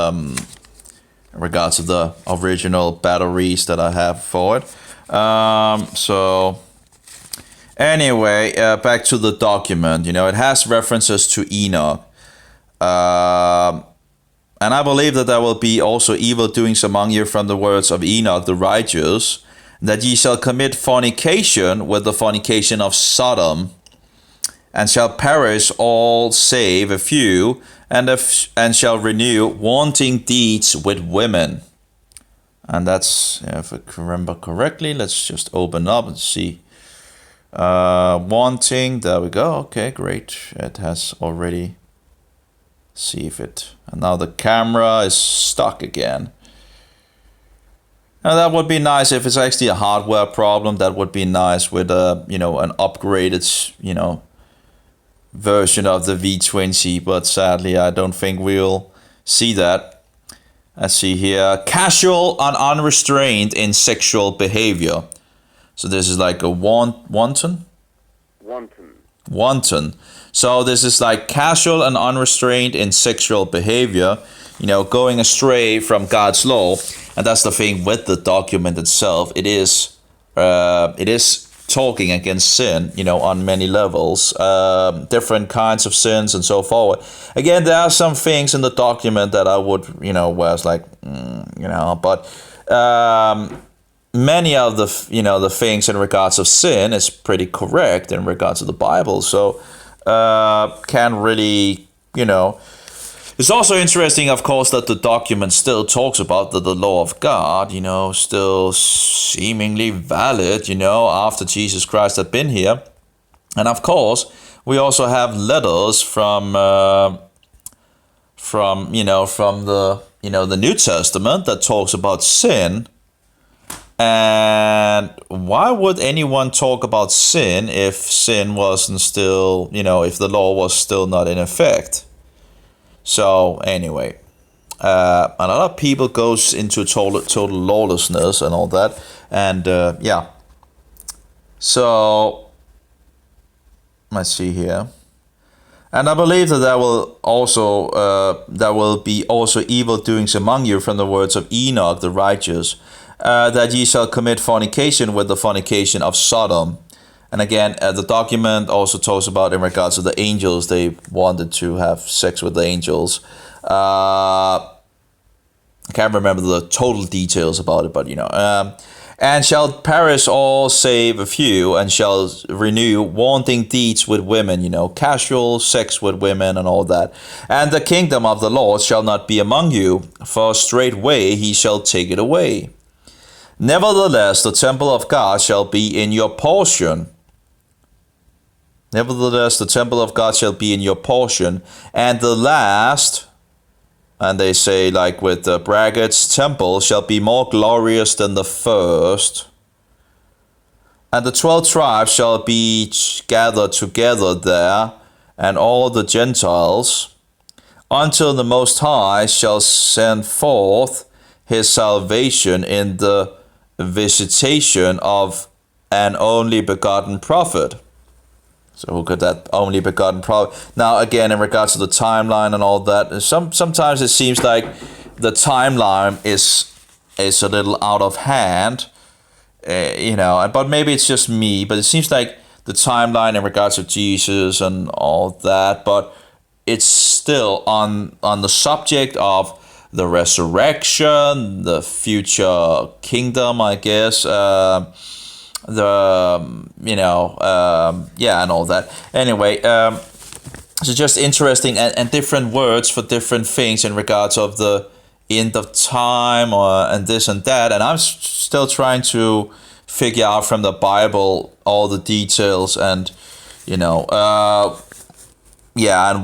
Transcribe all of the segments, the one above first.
in regards to the original batteries that I have for it. So anyway, back to the document. It has references to Enoch. And I believe that there will be also evil doings among you from the words of Enoch the righteous, that ye shall commit fornication with the fornication of Sodom, and shall perish all save a few, and shall renew wanting deeds with women. And that's, if I can remember correctly, let's just open up and see. Wanting, there we go. Okay, great. It has already, see if it, and now the camera is stuck again. Now that would be nice if it's actually a hardware problem. That would be nice with an upgraded, version of the V20, but sadly I don't think we'll see that. Let's see here. Casual and unrestrained in sexual behavior. So this is like a wanton. So this is like casual and unrestrained in sexual behavior, going astray from God's law. And that's the thing with the document itself. It is talking against sin, on many levels, different kinds of sins and so forth. Again, there are some things in the document that I would, where it's like, but many of the things in regards of sin is pretty correct in regards to the Bible. So can really, It's also interesting, of course, that the document still talks about the law of God, still seemingly valid, after Jesus Christ had been here. And of course, we also have letters from the New Testament that talks about sin. And why would anyone talk about sin if sin wasn't still, if the law was still not in effect? So anyway, a lot of people goes into total lawlessness and all that, and yeah. So let's see here, and I believe that there will be also evil doings among you from the words of Enoch the righteous, that ye shall commit fornication with the fornication of Sodom. And again, the document also talks about in regards to the angels, they wanted to have sex with the angels. I can't remember the total details about it, but and shall perish all save a few, and shall renew wanting deeds with women, casual sex with women and all that. And the kingdom of the Lord shall not be among you, for straightway he shall take it away. Nevertheless, the temple of God shall be in your portion. Nevertheless, the temple of God shall be in your portion, and the last, and they say like with the brackets, temple shall be more glorious than the first. And the 12 tribes shall be gathered together there, and all the Gentiles, until the Most High shall send forth his salvation in the visitation of an only begotten prophet. So who could that only begotten prophet? Now again, in regards to the timeline and all that, sometimes it seems like the timeline is a little out of hand, but maybe it's just me, but it seems like the timeline in regards to Jesus and all that, but it's still on the subject of the resurrection, the future kingdom, I guess, and all that. Anyway, so just interesting and different words for different things in regards of the end of time and this and that. And I'm still trying to figure out from the Bible all the details and, and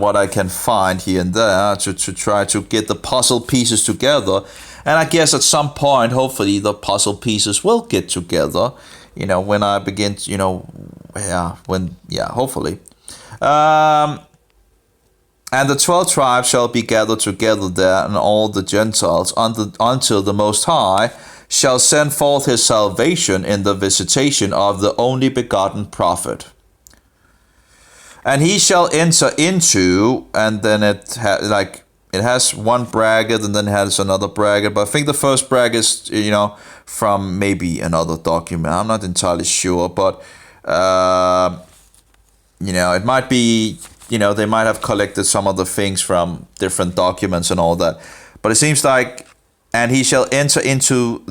what I can find here and there to try to get the puzzle pieces together. And I guess at some point, hopefully, the puzzle pieces will get together, when I begin, hopefully. And the 12 tribes shall be gathered together there, and all the Gentiles, until the Most High shall send forth his salvation in the visitation of the only begotten prophet. And he shall enter into, and then it has one bracket and then it has another bracket, but I think the first bracket is, from maybe another document. I'm not entirely sure, but it might be, they might have collected some of the things from different documents and all that. But it seems like, and he shall enter into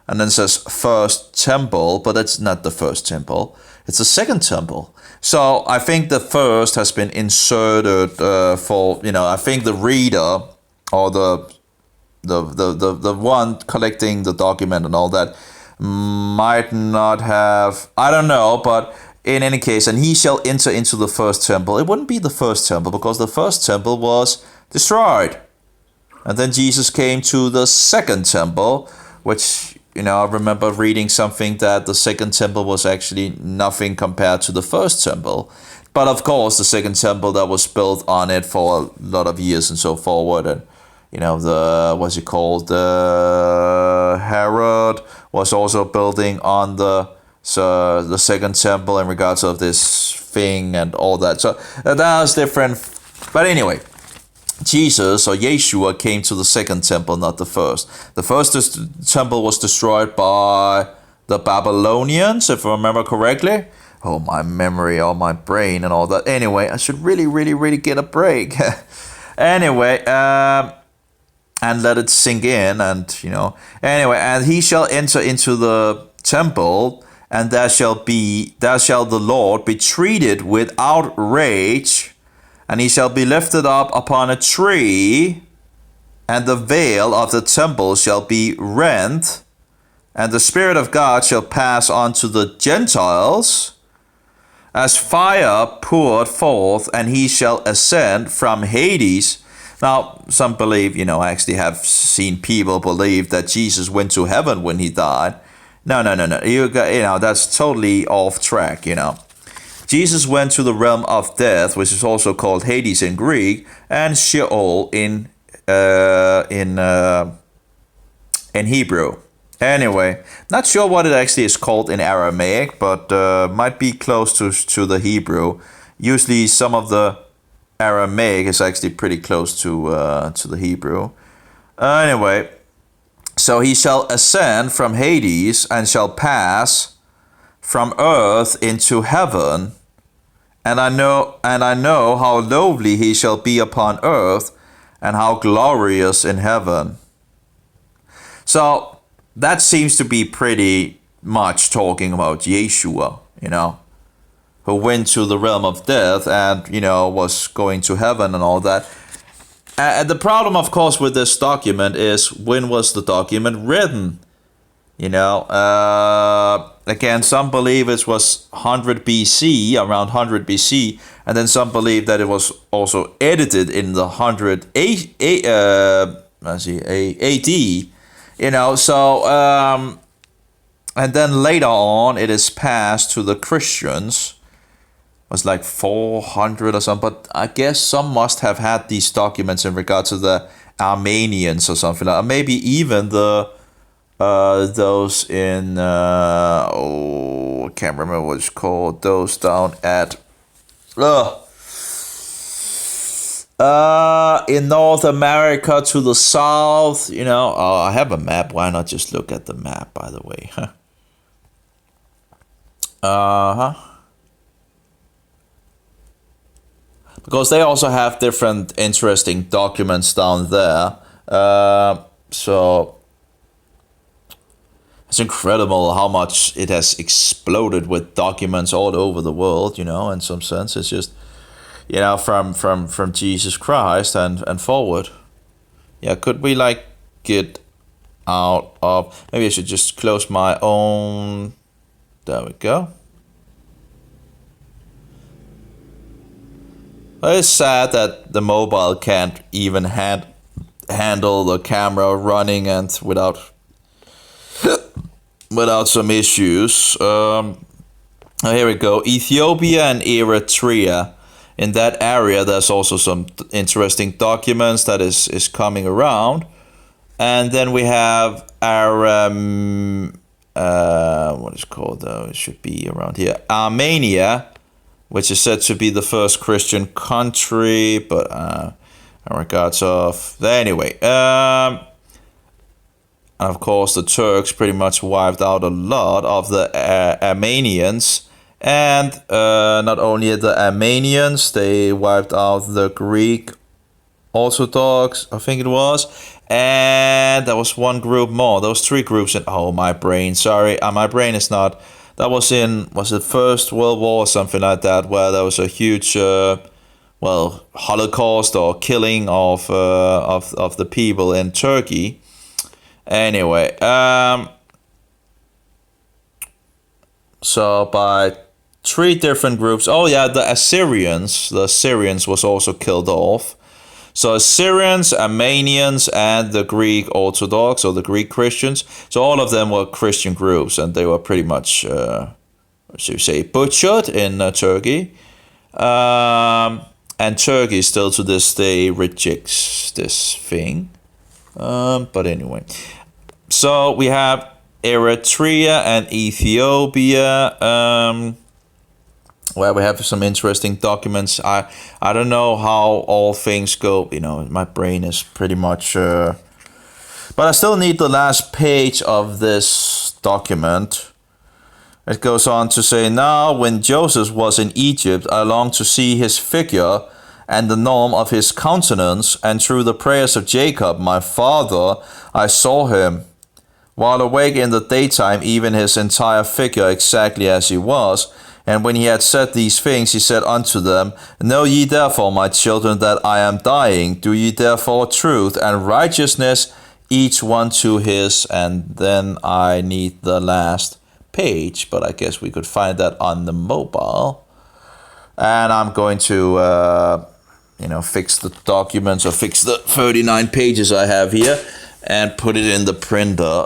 and then it says first temple, but it's not the first temple. It's the second temple. So I think the first has been inserted for, I think the reader or the one collecting the document and all that might not have, I don't know, but in any case, and he shall enter into the first temple. It wouldn't be the first temple because the first temple was destroyed. And then Jesus came to the second temple, which, I remember reading something that the second temple was actually nothing compared to the first temple. But of course, the second temple that was built on it for a lot of years and so forward. And, the Herod was also building on the second temple in regards of this thing and all that. So that was different. But anyway, Jesus or Yeshua came to the second temple, not the first. The first temple was destroyed by the Babylonians, if I remember correctly. Oh, my memory, oh, my brain and all that. Anyway, I should really, really, really get a break. Anyway, and let it sink in and, Anyway, and he shall enter into the temple, and there shall the Lord be treated with outrage, and he shall be lifted up upon a tree, and the veil of the temple shall be rent, and the Spirit of God shall pass on to the Gentiles, as fire poured forth, and he shall ascend from Hades. Now, some believe, I actually have seen people believe that Jesus went to heaven when he died. No. That's totally off track, Jesus went to the realm of death, which is also called Hades in Greek, and Sheol in Hebrew. Anyway, not sure what it actually is called in Aramaic, but might be close to the Hebrew. Usually, some of the Aramaic is actually pretty close to the Hebrew. Anyway, so he shall ascend from Hades and shall pass from earth into heaven, and I know how lowly he shall be upon earth, and how glorious in heaven. So that seems to be pretty much talking about Yeshua, who went to the realm of death and, was going to heaven and all that. The problem, of course, with this document is, when was the document written? Again, some believe it was 100 BC, around 100 BC, and then some believe that it was also edited in the 100 AD. And then later on, it is passed to the Christians. It was like 400 or something, but I guess some must have had these documents in regard to the Armenians or something, or maybe even those in I can't remember what it's called. Those down at in North America to the south. I have a map. Why not just look at the map? By the way, because they also have different interesting documents down there. So it's incredible how much it has exploded with documents all over the world, in some sense. It's just, from Jesus Christ and forward. Yeah, could we get out of, maybe I should just close my own, there we go. It's sad that the mobile can't even handle the camera running and without some issues. Here we go. Ethiopia and Eritrea. In that area, there's also some interesting documents that is coming around. And then we have our, what is it called though? It should be around here. Armenia, which is said to be the first Christian country, but in regards of anyway. And of course, the Turks pretty much wiped out a lot of the Armenians. And not only the Armenians, they wiped out the Greek Orthodox, I think it was. And there was one group more. There was three groups. And oh, my brain. Sorry, my brain is not. That was it First World War or something like that, where there was a huge, Holocaust or killing of the people in Turkey. Anyway, so by three different groups. Oh yeah, the Assyrians was also killed off. So Assyrians, Armenians, and the Greek Orthodox or the Greek Christians. So all of them were Christian groups, and they were pretty much, butchered in Turkey. And Turkey still to this day rejects this thing. But anyway, so we have Eritrea and Ethiopia, where we have some interesting documents. I don't know how all things go. My brain is pretty much. But I still need the last page of this document. It goes on to say, now when Joseph was in Egypt, I longed to see his figure and the norm of his countenance, and through the prayers of Jacob, my father, I saw him. While awake in the daytime, even his entire figure exactly as he was. And when he had said these things, he said unto them, know ye therefore, my children, that I am dying. Do ye therefore truth and righteousness, each one to his. And then I need the last page, but I guess we could find that on the mobile. And I'm going to fix the documents, or fix the 39 pages I have here and put it in the printer.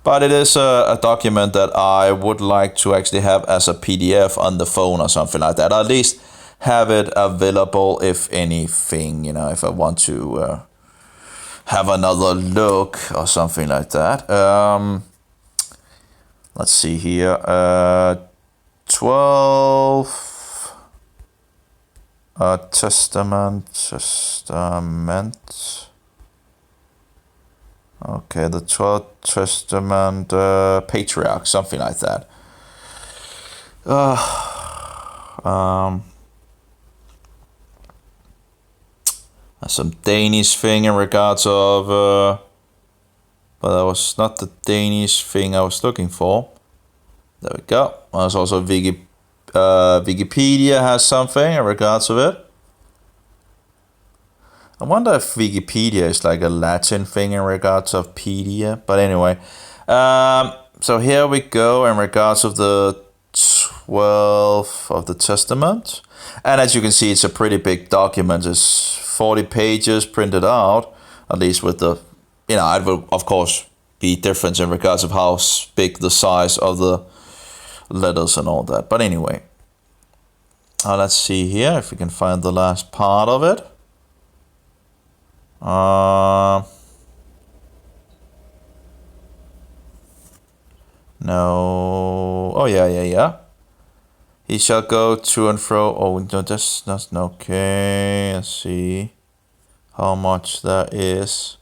But it is a document that I would like to actually have as a PDF on the phone or something like that. At least have it available, if anything, if I want to have another look or something like that. Let's see here. 12... Testament. Okay, the 12th Testament, Patriarchs, something like that. Some Danish thing in regards of, but that was not the Danish thing I was looking for. There we go. There's also Wikipedia has something in regards of it. I wonder if Wikipedia is like a Latin thing in regards of pedia. But anyway, so here we go in regards of the 12th of the Testament. And as you can see, it's a pretty big document. It's 40 pages printed out, at least with the, it will of course be different in regards of how big the size of the letters and all that. But anyway, let's see here if we can find the last part of it. No. Oh yeah. He shall go to and fro. Oh no, that's okay. Let's see how much that is.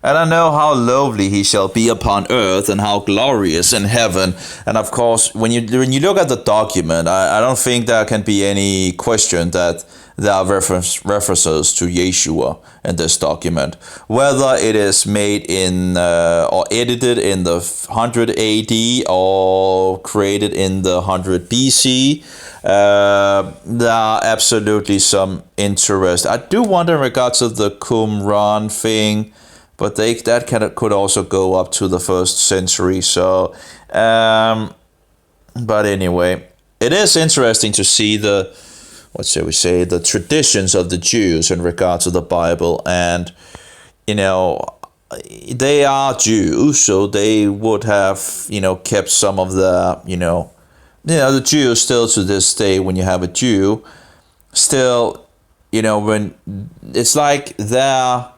And I know how lovely he shall be upon earth, and how glorious in heaven. And of course, when you look at the document, I don't think there can be any question that there are references to Yeshua in this document. Whether it is made in or edited in the 100 AD or created in the 100 BC, there are absolutely some interest. I do wonder in regards to the Qumran thing, but that could also go up to the 1st century. So, but anyway, it is interesting to see the traditions of the Jews in regards to the Bible. And, they are Jews, so they would have, kept some of the, the Jews still to this day, when you have a Jew, still, when it's like their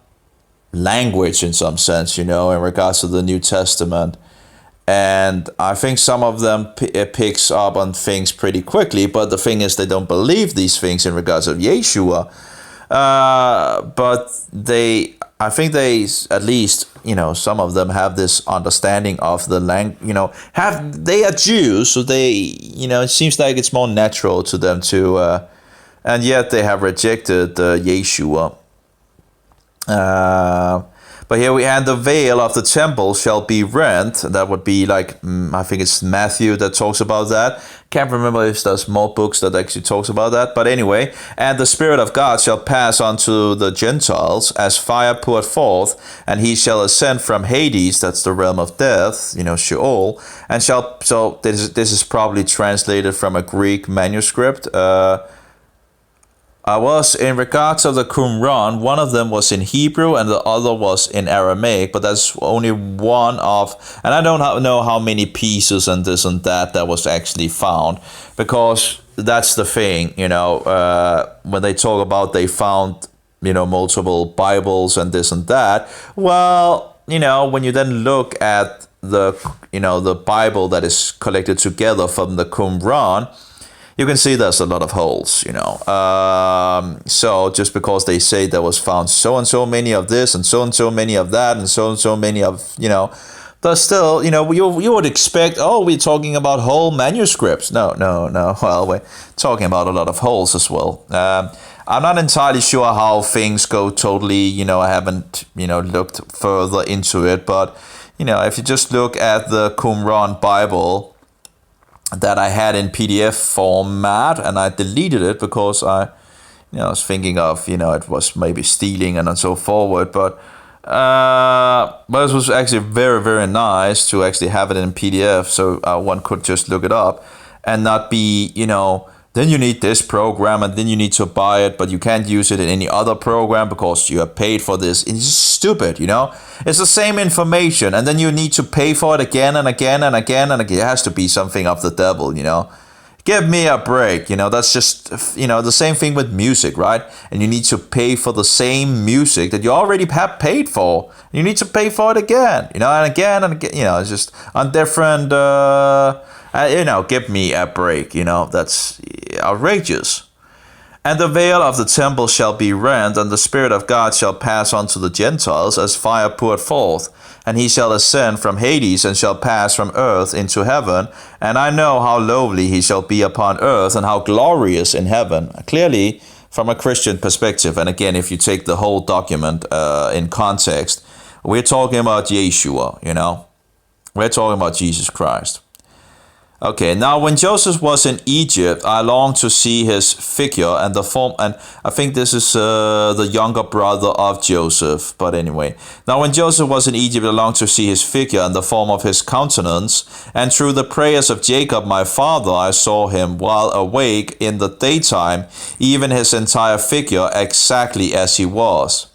language in some sense, in regards to the New Testament. And I think some of them picks up on things pretty quickly, but the thing is they don't believe these things in regards of Yeshua. But I think they, at least, some of them have this understanding of the language, they are Jews, so they, it seems like it's more natural to them to, and yet they have rejected Yeshua. But here we had the veil of the temple shall be rent. That would be like, I think it's Matthew that talks about that. Can't remember if there's more books that actually talks about that. But anyway, and the Spirit of God shall pass unto the Gentiles as fire poured forth, and he shall ascend from Hades, that's the realm of death, Sheol, and so this is probably translated from a Greek manuscript. I was, in regards of the Qumran, one of them was in Hebrew and the other was in Aramaic, but that's only one of, and I don't know how many pieces and this and that was actually found, because that's the thing, when they talk about they found, multiple Bibles and this and that, well, when you then look at the Bible that is collected together from the Qumran, you can see there's a lot of holes, So just because they say there was found so and so many of this and so many of that and so many of, there's still, you would expect, we're talking about whole manuscripts. No. Well, we're talking about a lot of holes as well. I'm not entirely sure how things go totally, I haven't, looked further into it. But, if you just look at the Qumran Bible that I had in PDF format, and I deleted it because I was thinking of, it was maybe stealing and so forward. But it was actually very, very nice to actually have it in PDF, so one could just look it up and not be, then you need this program and then you need to buy it, but you can't use it in any other program because you have paid for this. It's just stupid, It's the same information, and then you need to pay for it again and again and again and again. It has to be something of the devil, Give me a break, That's just, the same thing with music, right? And you need to pay for the same music that you already have paid for. You need to pay for it again, and again and again, it's just on different, give me a break, that's outrageous. And the veil of the temple shall be rent, and the Spirit of God shall pass unto the Gentiles as fire poured forth. And he shall ascend from Hades, and shall pass from earth into heaven. And I know how lowly he shall be upon earth, and how glorious in heaven. Clearly, from a Christian perspective, and again, if you take the whole document in context, we're talking about Yeshua, We're talking about Jesus Christ. Okay, now when Joseph was in Egypt, I longed to see his figure and the form, and I think this is the younger brother of Joseph, but anyway. Now when Joseph was in Egypt, I longed to see his figure and the form of his countenance, and through the prayers of Jacob my father, I saw him while awake in the daytime, even his entire figure exactly as he was.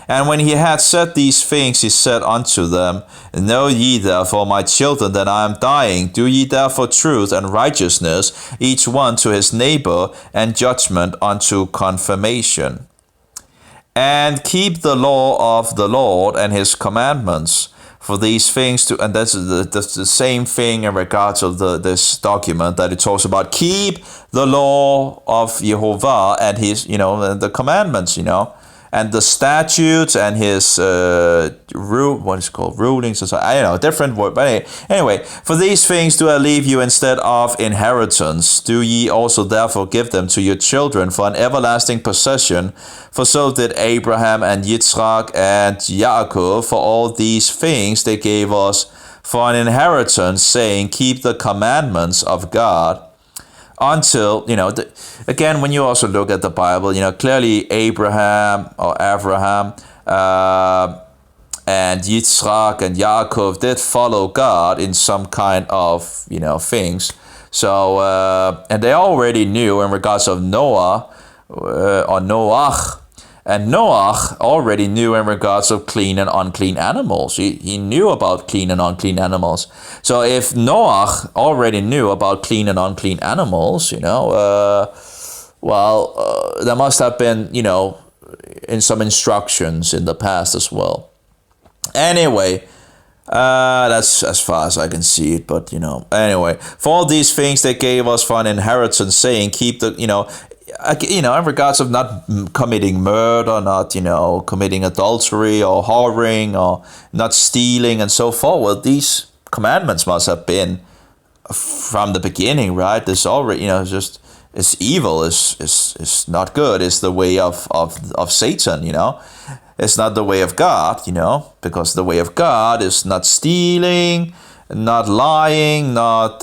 And when he had said these things, he said unto them, Know ye therefore, my children, that I am dying. Do ye therefore truth and righteousness, each one to his neighbor, and judgment unto confirmation. And keep the law of the Lord and his commandments. For these things, and that's the same thing in regards of this document that it talks about. Keep the law of Jehovah and his, the commandments, and the statutes and his rulings, and so I don't know, different word, but anyway, for these things do I leave you instead of inheritance. Do ye also therefore give them to your children for an everlasting possession, for so did Abraham and Yitzchak and Yaakov. For all these things they gave us for an inheritance, saying, Keep the commandments of God. Until, again, when you also look at the Bible, clearly Abraham and Yitzchak and Yaakov did follow God in some kind of, things. So, and they already knew in regards of Noah, or Noach, and Noach already knew in regards of clean and unclean animals. He knew about clean and unclean animals. So if Noach already knew about clean and unclean animals, there must have been, in some instructions in the past as well. Anyway, that's as far as I can see it, but, anyway. For all these things they gave us for an inheritance, saying, keep the, in regards of not committing murder, not, committing adultery or whoring or not stealing and so forth. These commandments must have been from the beginning, right? This already, just it's evil, is not good. It's the way of Satan, It's not the way of God, because the way of God is not stealing, not lying, not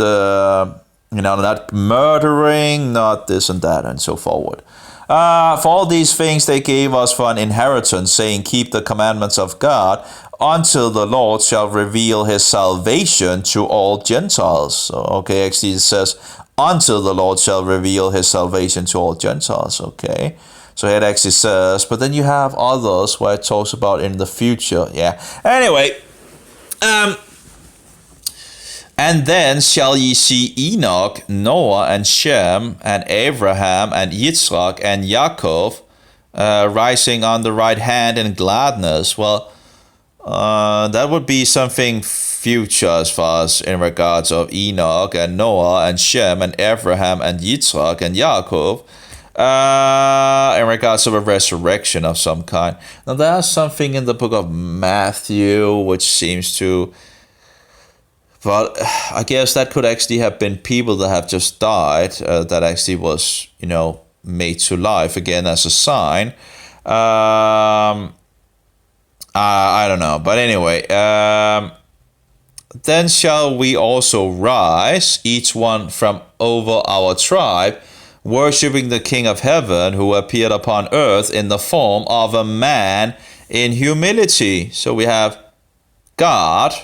not murdering, not this and that, and so forward. For all these things they gave us for an inheritance, saying, keep the commandments of God until the Lord shall reveal his salvation to all Gentiles. So, okay, actually it says, until the Lord shall reveal his salvation to all Gentiles, okay? So it actually says, but then you have others where it talks about in the future, yeah. Anyway, and then shall ye see Enoch, Noah, and Shem, and Abraham, and Yitzchak, and Yaakov rising on the right hand in gladness. Well, that would be something future as far as in regards of Enoch, and Noah, and Shem, and Abraham, and Yitzchak, and Yaakov, in regards of a resurrection of some kind. Now, there's something in the book of Matthew which seems to... But I guess that could actually have been people that have just died that actually was, made to life again as a sign. I don't know. But anyway, then shall we also rise, each one from over our tribe, worshipping the King of heaven, who appeared upon earth in the form of a man in humility. So we have God.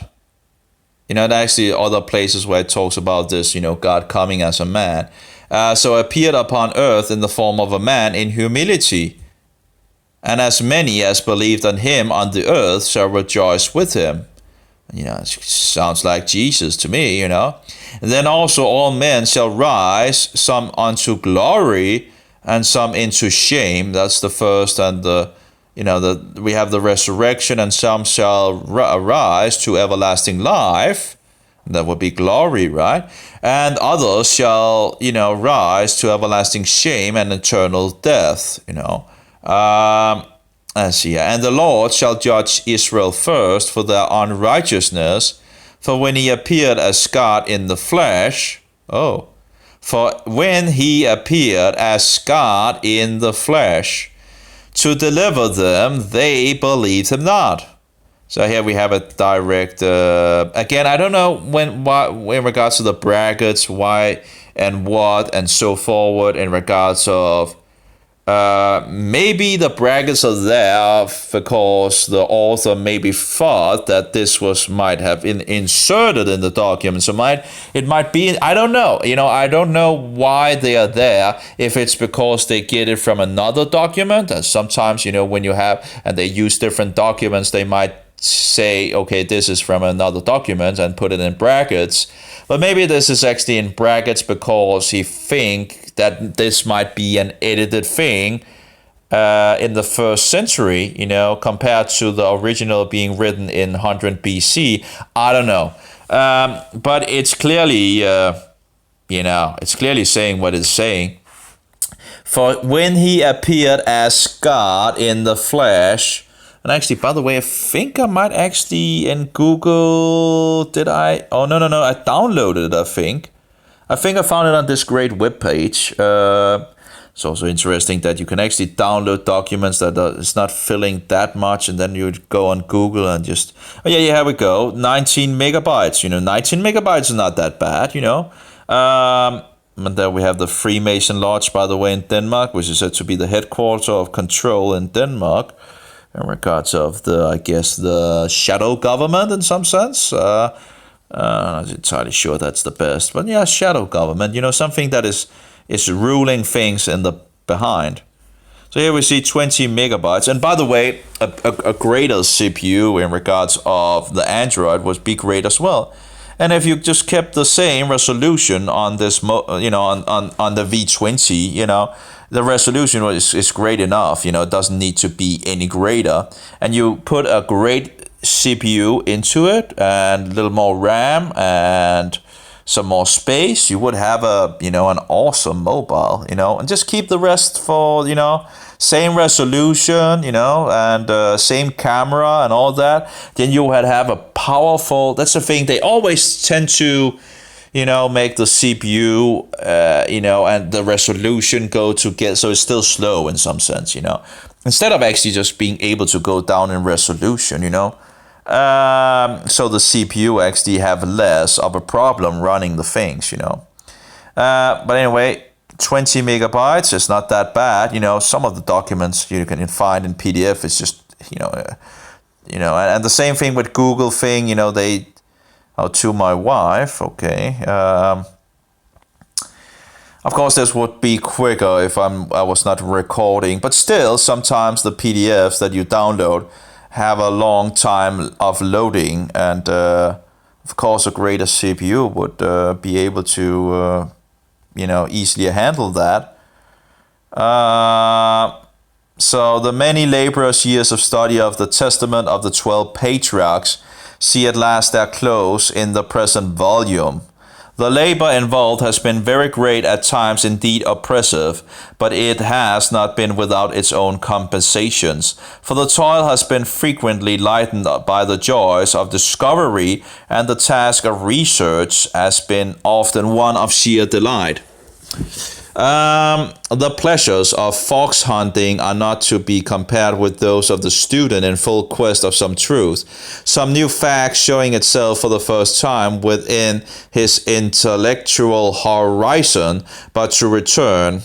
And actually other places where it talks about this, God coming as a man. So appeared upon earth in the form of a man in humility. And as many as believed on him on the earth shall rejoice with him. It sounds like Jesus to me, And then also all men shall rise, some unto glory and some into shame. That's the first and the... we have the resurrection, and some shall arise to everlasting life. That would be glory, right? And others shall, rise to everlasting shame and eternal death, Let's see. And the Lord shall judge Israel first for their unrighteousness. For when he appeared as God in the flesh, for when he appeared as God in the flesh, to deliver them, they believed him not. So here we have a direct, again, I don't know in regards to the brackets, why and what and so forward in regards of, maybe the brackets are there because the author maybe thought that this might have been inserted in the document. So it might be, I don't know. I don't know why they are there. If it's because they get it from another document, and sometimes, when you have, and they use different documents, they might say, okay, this is from another document and put it in brackets. But maybe this is actually in brackets because he think that this might be an edited thing in the first century, compared to the original being written in 100 BC. I don't know. But it's clearly, it's clearly saying what it's saying. For when he appeared as God in the flesh. And actually, by the way, I think I might actually in Google, did I? Oh, no, I downloaded it, I think. I found it on this great webpage. It's also interesting that you can actually download documents that it's not filling that much, and then you go on Google and just, here we go, 19 megabytes. 19 megabytes is not that bad, And then we have the Freemason Lodge, by the way, in Denmark, which is said to be the headquarters of control in Denmark. In regards of the shadow government in some sense. I'm not entirely sure that's the best. But yeah, shadow government, something that is ruling things in the behind. So here we see 20 megabytes. And by the way, a greater CPU in regards of the Android would be great as well. And if you just kept the same resolution on this, on the V20, the resolution is great enough. It doesn't need to be any greater. And you put a great CPU into it and a little more RAM and some more space, you would have a, an awesome mobile, and just keep the rest for, same resolution, and same camera and all that. Then you would have a powerful, that's the thing, they always tend to, make the CPU, and the resolution go to get, so it's still slow in some sense, instead of actually just being able to go down in resolution, so the CPU actually have less of a problem running the things, but anyway, 20 megabytes is not that bad, some of the documents you can find in PDF is just, and the same thing with Google thing, they, to my wife, okay, of course, this would be quicker if I was not recording, but still, sometimes the PDFs that you download have a long time of loading, and of course, a greater CPU would be able to, easily handle that. So the many laborious years of study of the Testament of the 12 Patriarchs see at last their close in the present volume. The labor involved has been very great, at times indeed oppressive, but it has not been without its own compensations, for the toil has been frequently lightened by the joys of discovery, and the task of research has been often one of sheer delight. The pleasures of fox hunting are not to be compared with those of the student in full quest of some truth, some new fact showing itself for the first time within his intellectual horizon. But to return,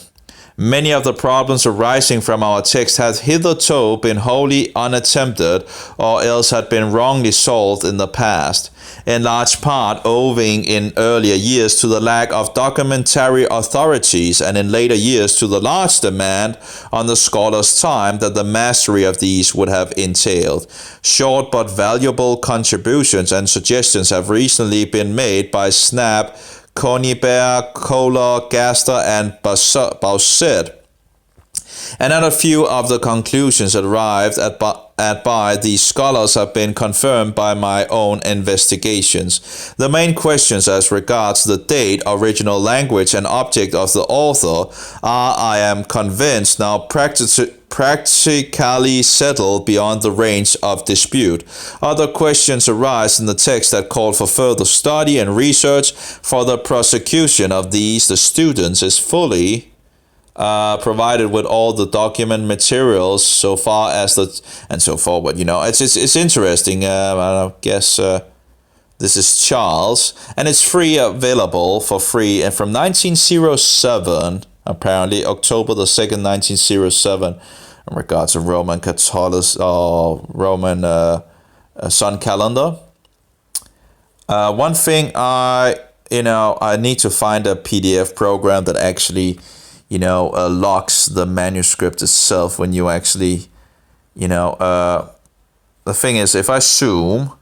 many of the problems arising from our text have hitherto been wholly unattempted, or else had been wrongly solved in the past, in large part owing in earlier years to the lack of documentary authorities, and in later years to the large demand on the scholar's time that the mastery of these would have entailed. Short but valuable contributions and suggestions have recently been made by Snap, Conybeare, Kohler, Gaster, and Bausset, and not a few of the conclusions arrived at by these scholars have been confirmed by my own investigations. The main questions as regards the date, original language, and object of the author are, I am convinced, now practically settled beyond the range of dispute. Other questions arise in the text that call for further study and research. For the prosecution of these, the students is fully provided with all the document materials so far as the and so forward. It's interesting. I guess this is Charles, and it's free, available for free, and from 1907, apparently October the 2nd, 1907, in regards to Roman Catholic or Roman sun calendar. One thing I need to find a PDF program that actually locks the manuscript itself when you actually, the thing is, if I zoom,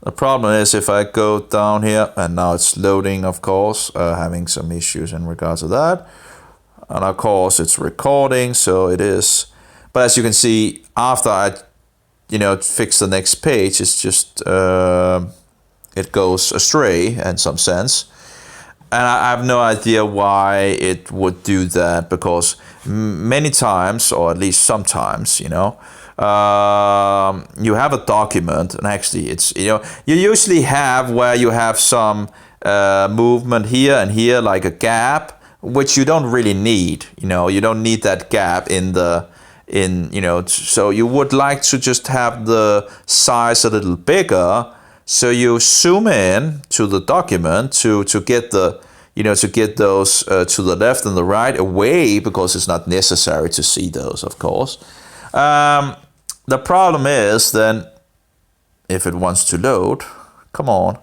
the problem is if I go down here, and now it's loading, of course, having some issues in regards to that. And of course, it's recording, so it is. But as you can see, after I, fix the next page, it's just, it goes astray in some sense. And I have no idea why it would do that, because many times, or at least sometimes, you have a document, and actually it's, you usually have where you have some movement here and here, like a gap, which you don't really need, you don't need that gap so you would like to just have the size a little bigger. So you zoom in to the document to get the, to get those to the left and the right away, because it's not necessary to see those, of course. The problem is then, if it wants to load, come on.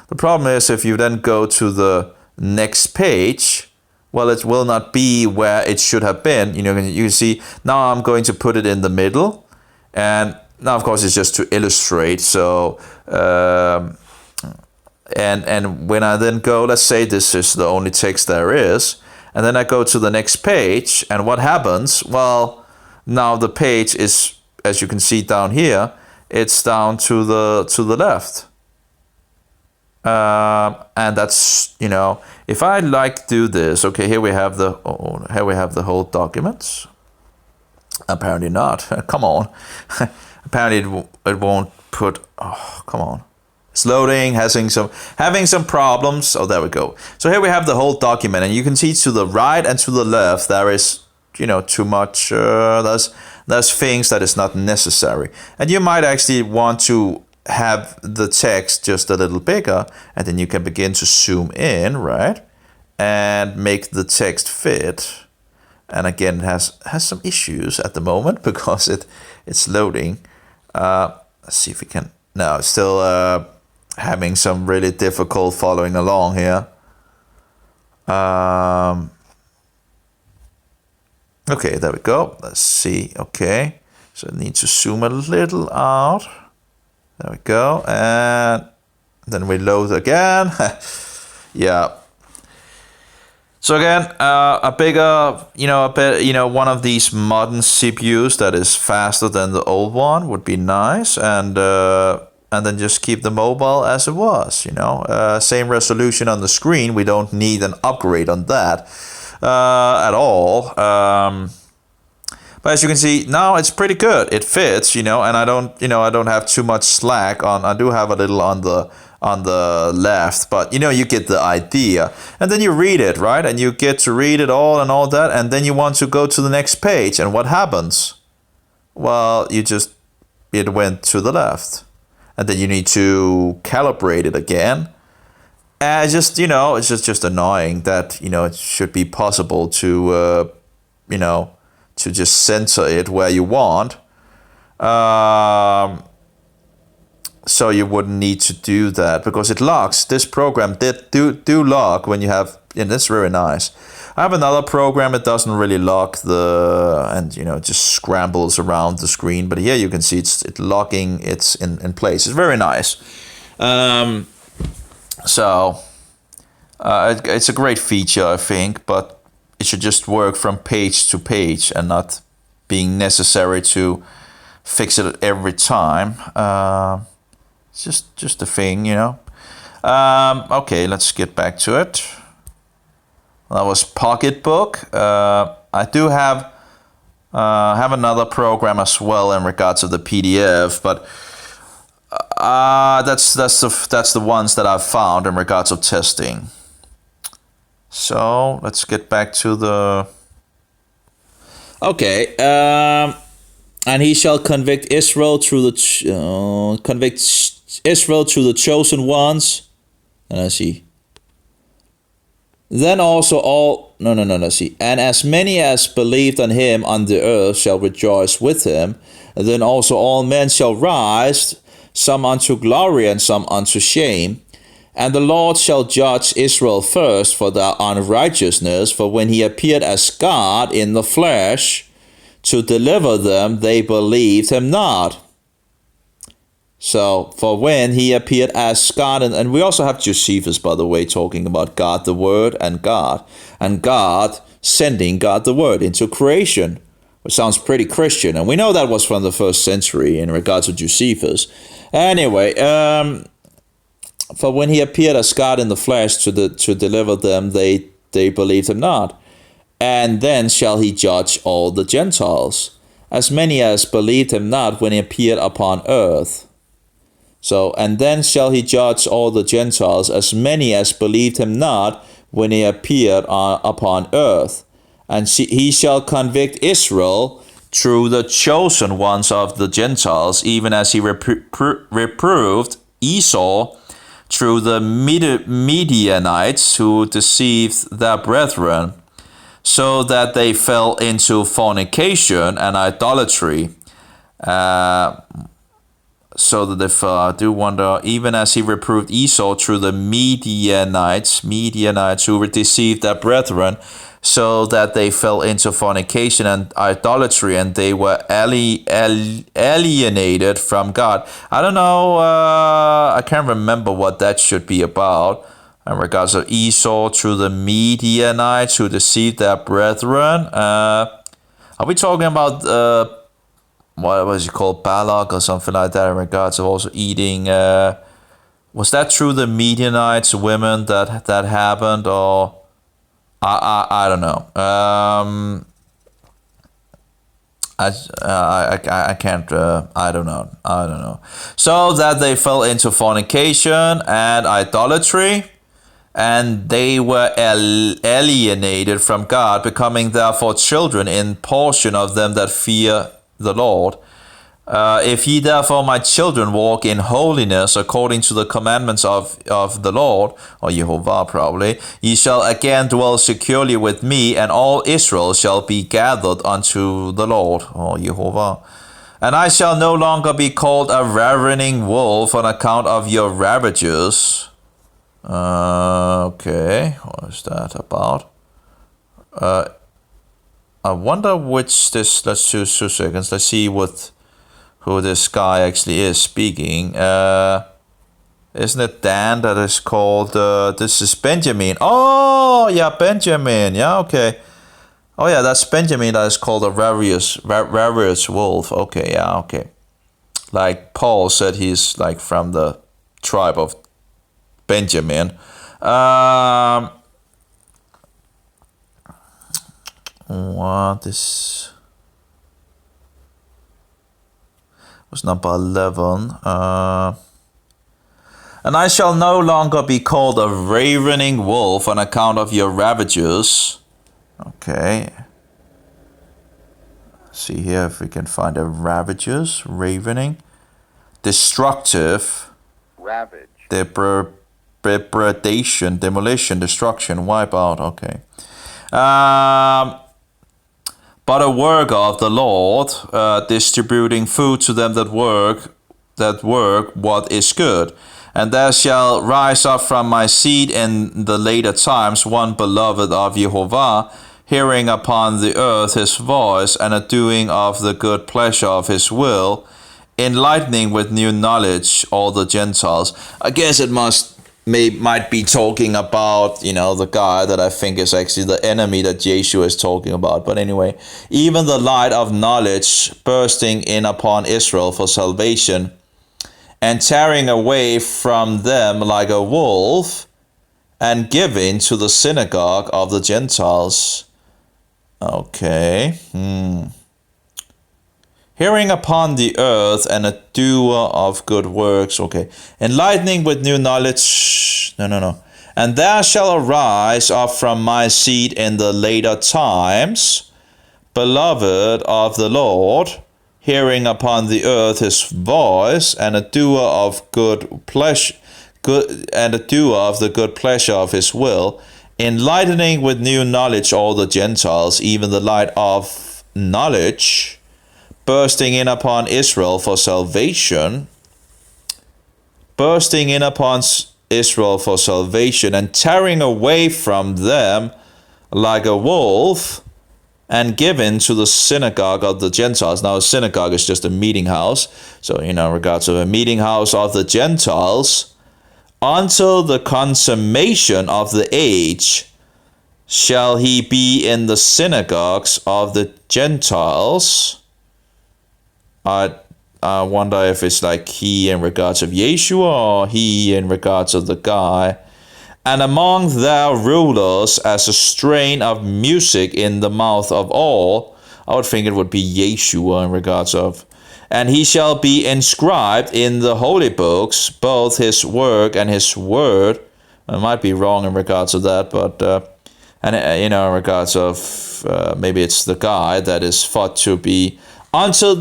The problem is if you then go to the next page, well, it will not be where it should have been. You can see, now I'm going to put it in the middle, and now, of course, it's just to illustrate. So, and when I then go, let's say this is the only text there is, and then I go to the next page, and what happens? Well, now the page is, as you can see down here, it's down to the left. And that's, if I like do this, okay, here we have the whole documents. Apparently not. Come on. Apparently it won't put. Oh, come on. It's loading, having some problems. Oh, there we go. So here we have the whole document, and you can see to the right and to the left there is, too much. There's things that is not necessary, and you might actually want to have the text just a little bigger, and then you can begin to zoom in, right, and make the text fit. And again, it has some issues at the moment because it's loading. Let's see if we can. No, it's still having some really difficult following along here. Okay, there we go. Let's see. Okay, so I need to zoom a little out. There we go, and then we load again. Yeah. So again, a bigger, one of these modern CPUs that is faster than the old one would be nice, and then just keep the mobile as it was. Same resolution on the screen. We don't need an upgrade on that at all. But as you can see, now it's pretty good. It fits, and I don't have too much slack on. I do have a little on the left, but you get the idea. And then you read it, right? And you get to read it all and all that, and then you want to go to the next page, and what happens? Well, it went to the left. And then you need to calibrate it again. And it's just annoying that, it should be possible to, to just center it where you want. So you wouldn't need to do that because it locks. This program did do lock when you have, and that's very nice. I have another program that doesn't really lock and it just scrambles around the screen. But here you can see it's locking. It's in place. It's very nice. So it's a great feature, I think, but it should just work from page to page and not being necessary to fix it every time. It's just a thing, Okay, let's get back to it. That was Pocketbook. I do have another program as well in regards to the PDF, but that's the ones that I've found in regards of testing. So let's get back to the. Okay. And he shall convict Israel through the chosen ones. And I see. Then also let's see. And as many as believed on him on the earth shall rejoice with him. And then also all men shall rise, some unto glory and some unto shame. And the Lord shall judge Israel first for their unrighteousness, for when he appeared as God in the flesh to deliver them, they believed him not. So, for when he appeared as God, and we also have Josephus, by the way, talking about God the Word and God sending God the Word into creation, which sounds pretty Christian, and we know that was from the 1st century in regards to Josephus. Anyway, for when he appeared as God in the flesh to deliver them, they believed him not. And then shall he judge all the Gentiles, as many as believed him not when he appeared upon earth. So, and then shall he judge all the Gentiles, as many as believed him not when he appeared upon earth. And he shall convict Israel through the chosen ones of the Gentiles, even as he reproved Esau through the Midianites who deceived their brethren, so that they fell into fornication and idolatry. So that if I do wonder, even as he reproved Esau through the Midianites who deceived their brethren, so that they fell into fornication and idolatry, and they were alienated from God. I don't know, I can't remember what that should be about. In regards to Esau through the Midianites who deceived their brethren. Are we talking about, what was it called, Balak or something like that, in regards of also eating Was that through the Midianites women that happened, or I don't know. I can't. I don't know. So that they fell into fornication and idolatry, and they were alienated from God, becoming therefore children in portion of them that fear the Lord. If ye therefore, my children, walk in holiness according to the commandments of the Lord, or Jehovah probably, ye shall again dwell securely with me, and all Israel shall be gathered unto the Lord, or Jehovah. And I shall no longer be called a ravening wolf on account of your ravages. Okay, what is that about? I wonder which this, let's do 2 seconds, let's see who this guy actually is speaking. Isn't it Dan that is called, this is Benjamin. Oh, yeah, Benjamin. Yeah, okay. Oh, yeah, that's Benjamin that is called a ravenous wolf. Okay, yeah, okay. Like Paul said, he's like from the tribe of Benjamin. What is... was number 11. And I shall no longer be called a ravening wolf on account of your ravages. Okay. See here if we can find a ravages, ravening. Destructive. Ravage. Depredation, demolition, destruction, wipe out. Okay. But a worker of the Lord, distributing food to them that work what is good. And there shall rise up from my seed in the later times one beloved of Jehovah, hearing upon the earth his voice, and a doing of the good pleasure of his will, enlightening with new knowledge all the Gentiles. I guess it might be talking about, the guy that I think is actually the enemy that Yeshua is talking about. But anyway, even the light of knowledge bursting in upon Israel for salvation, and tearing away from them like a wolf, and giving to the synagogue of the Gentiles. Okay. Hearing upon the earth, and a doer of good works. Okay. Enlightening with new knowledge. No. And there shall arise up from my seed in the later times, beloved of the Lord, hearing upon the earth his voice, and a doer of good pleasure, and a doer of the good pleasure of his will, enlightening with new knowledge all the Gentiles, even the light of knowledge, bursting in upon Israel for salvation, and tearing away from them like a wolf, and given to the synagogue of the Gentiles. Now, a synagogue is just a meeting house. So, in regards to a meeting house of the Gentiles, until the consummation of the age shall he be in the synagogues of the Gentiles. I wonder if it's like he in regards of Yeshua, or he in regards of the guy. And among their rulers as a strain of music in the mouth of all. I would think it would be Yeshua in regards of. And he shall be inscribed in the holy books, both his work and his word. I might be wrong in regards of that, but in regards of maybe it's the guy that is thought to be until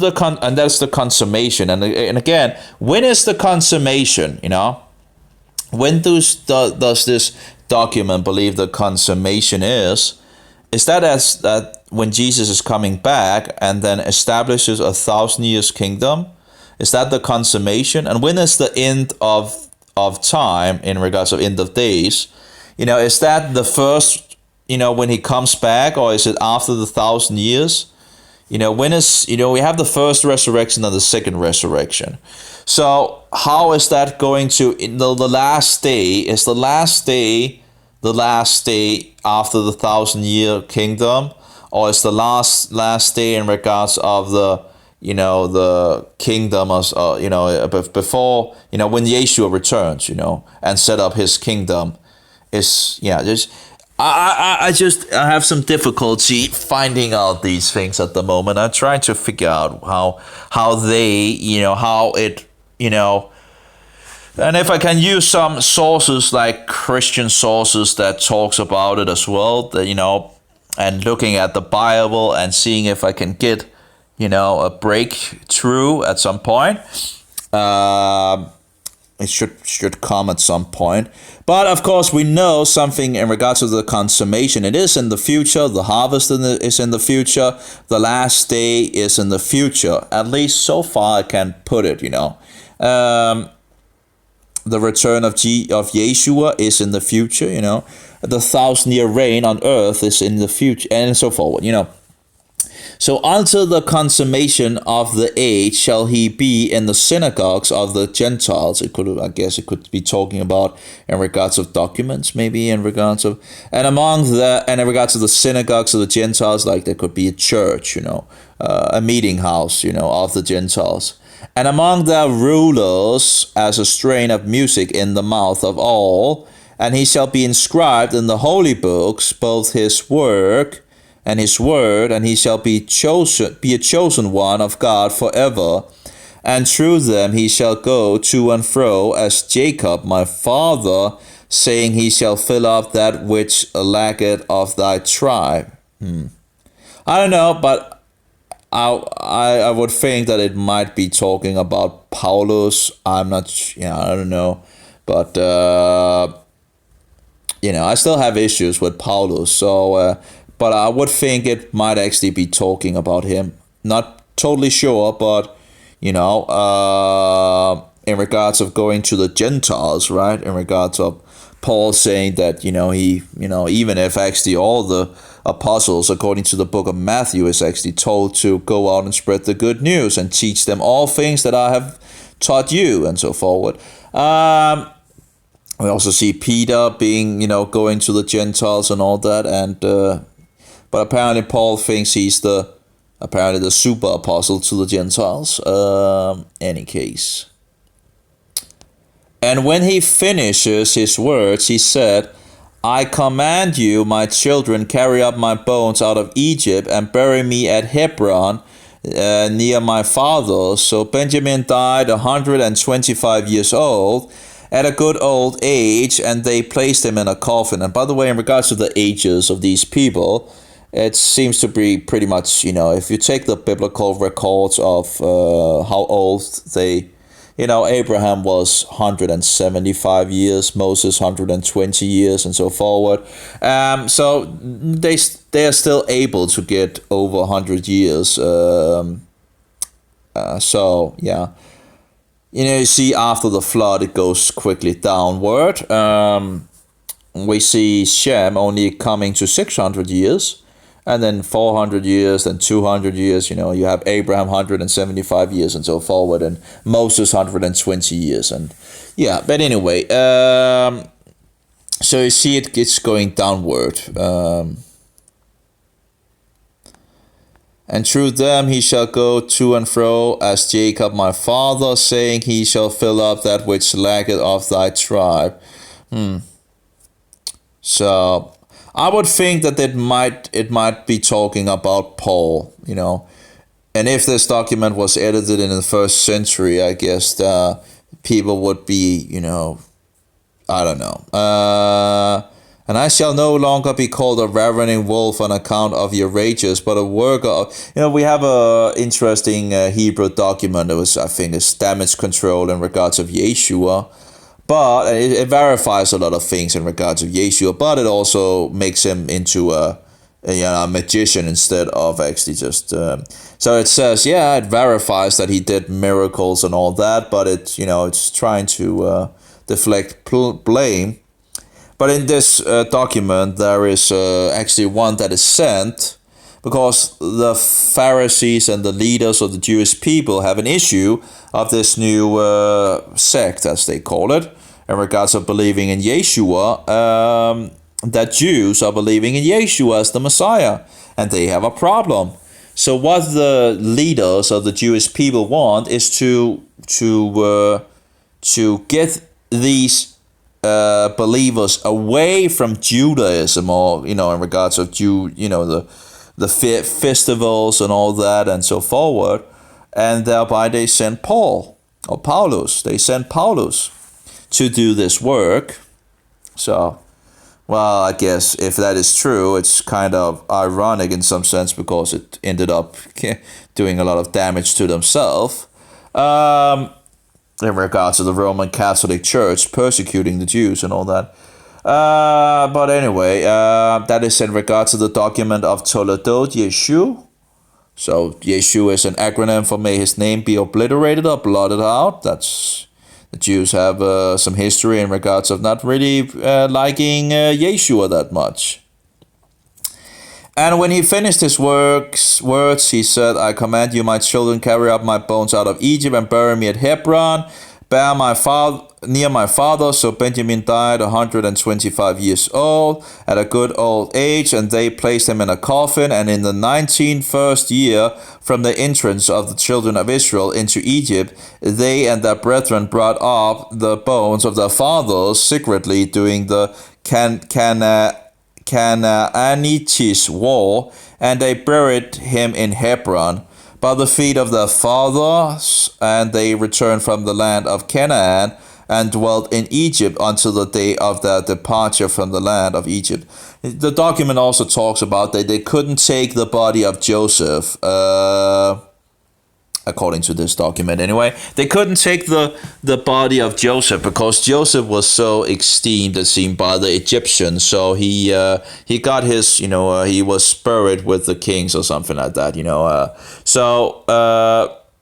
and that's the consummation. And again, when is the consummation? When does this document believe the consummation is? Is that when Jesus is coming back and then establishes 1,000 years kingdom? Is that the consummation? And when is the end of time in regards of end of days? Is that the first, when he comes back, or is it after the 1,000 years? When is, we have the first resurrection and the second resurrection. So how is that going to, the last day, is the last day after the 1,000 year kingdom, or is the last day in regards of the, the kingdom before, when Yeshua returns, and set up his kingdom, is, just, I have some difficulty finding out these things at the moment. I'm trying to figure out how they, how it, and if I can use some sources like Christian sources that talks about it as well, that, and looking at the Bible and seeing if I can get, a breakthrough at some point. It should come at some point. But of course, we know something in regards to the consummation. It is in the future. The harvest is in the future. The last day is in the future. At least so far I can put it, the return of Yeshua is in the future, The 1,000-year reign on earth is in the future, and so forward, So until the consummation of the age shall he be in the synagogues of the Gentiles. It could be talking about in regards of documents, maybe in regards of, and in regards to the synagogues of the Gentiles, like there could be a church, a meeting house, of the Gentiles. And among their rulers as a strain of music in the mouth of all, and he shall be inscribed in the holy books, both his work and his word, and he shall be a chosen one of God forever. And through them he shall go to and fro as Jacob my father, saying, he shall fill up that which lacketh of thy tribe. I don't know, but I would think that it might be talking about Paulus. I'm not, I don't know, but I still have issues with Paulus. So, but I would think it might actually be talking about him. Not totally sure, but in regards of going to the Gentiles, right? In regards of Paul saying that he even if actually all the apostles, according to the book of Matthew, is actually told to go out and spread the good news and teach them all things that I have taught you, and so forward. We also see Peter being, going to the Gentiles and all that, and but apparently Paul thinks he's the super apostle to the Gentiles. Any case. And when he finishes his words, he said, I command you, my children, carry up my bones out of Egypt and bury me at Hebron, near my father. So Benjamin died 125 years old, at a good old age, and they placed him in a coffin. And by the way, in regards to the ages of these people, it seems to be pretty much, if you take the biblical records of how old they, Abraham was 175 years, Moses 120 years, and so forward. So they are still able to get over 100 years. So yeah, you see after the flood it goes quickly downward. We see Shem only coming to 600 years. And then 400 years, then 200 years, you have Abraham 175 years and so forward, and Moses 120 years. And yeah, but anyway, so you see it's going downward. And through them he shall go to and fro as Jacob my father, saying, he shall fill up that which lacketh of thy tribe. So I would think that it might be talking about Paul, and if this document was edited in the 1st century, I guess people would be, I don't know. And I shall no longer be called a ravening wolf on account of your rages, but a worker of, we have a interesting Hebrew document that was, I think, is damage control in regards of Yeshua. But it verifies a lot of things in regards of Yeshua, but it also makes him into a magician instead of actually just... so it says, it verifies that he did miracles and all that, but it's trying to deflect blame. But in this document, there is actually one that is sent because the Pharisees and the leaders of the Jewish people have an issue of this new sect, as they call it, in regards of believing in Yeshua, that Jews are believing in Yeshua as the Messiah, and they have a problem. So what the leaders of the Jewish people want is to get these believers away from Judaism, or in regards of the festivals and all that and so forward, and thereby they sent Paul or Paulus. They sent Paulus to do this work. So, well, I guess if that is true, it's kind of ironic in some sense, because it ended up doing a lot of damage to themselves. In regards to the Roman Catholic Church persecuting the Jews and all that. But anyway, that is in regards to the document of Toledot Yeshu. So Yeshu is an acronym for may his name be obliterated or blotted out. That's the Jews have some history in regards of not really liking Yeshua that much. And when he finished his words, he said, I command you, my children, carry up my bones out of Egypt and bury me at Hebron, near my father. So Benjamin died 125 years old, at a good old age, and they placed him in a coffin. And in the 191st year from the entrance of the children of Israel into Egypt, they and their brethren brought up the bones of their fathers secretly during the Canaanites war, and they buried him in Hebron by the feet of their fathers, and they returned from the land of Canaan and dwelt in Egypt until the day of their departure from the land of Egypt. The document also talks about that they couldn't take the body of Joseph, according to this document anyway. They couldn't take the body of Joseph because Joseph was so esteemed, it seemed, by the Egyptians. So he got his, he was buried with the kings or something like that, So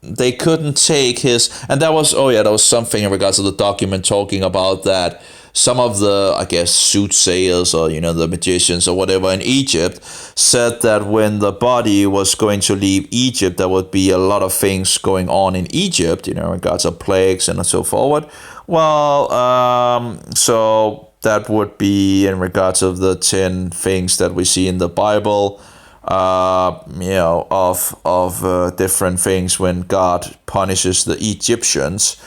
they couldn't take his, and that was, there was something in regards to the document talking about that. Some of the, I guess, soothsayers or, the magicians or whatever in Egypt said that when the body was going to leave Egypt, there would be a lot of things going on in Egypt, in regards of plagues and so forward. Well, so that would be in regards of the 10 things that we see in the Bible, of different things when God punishes the Egyptians.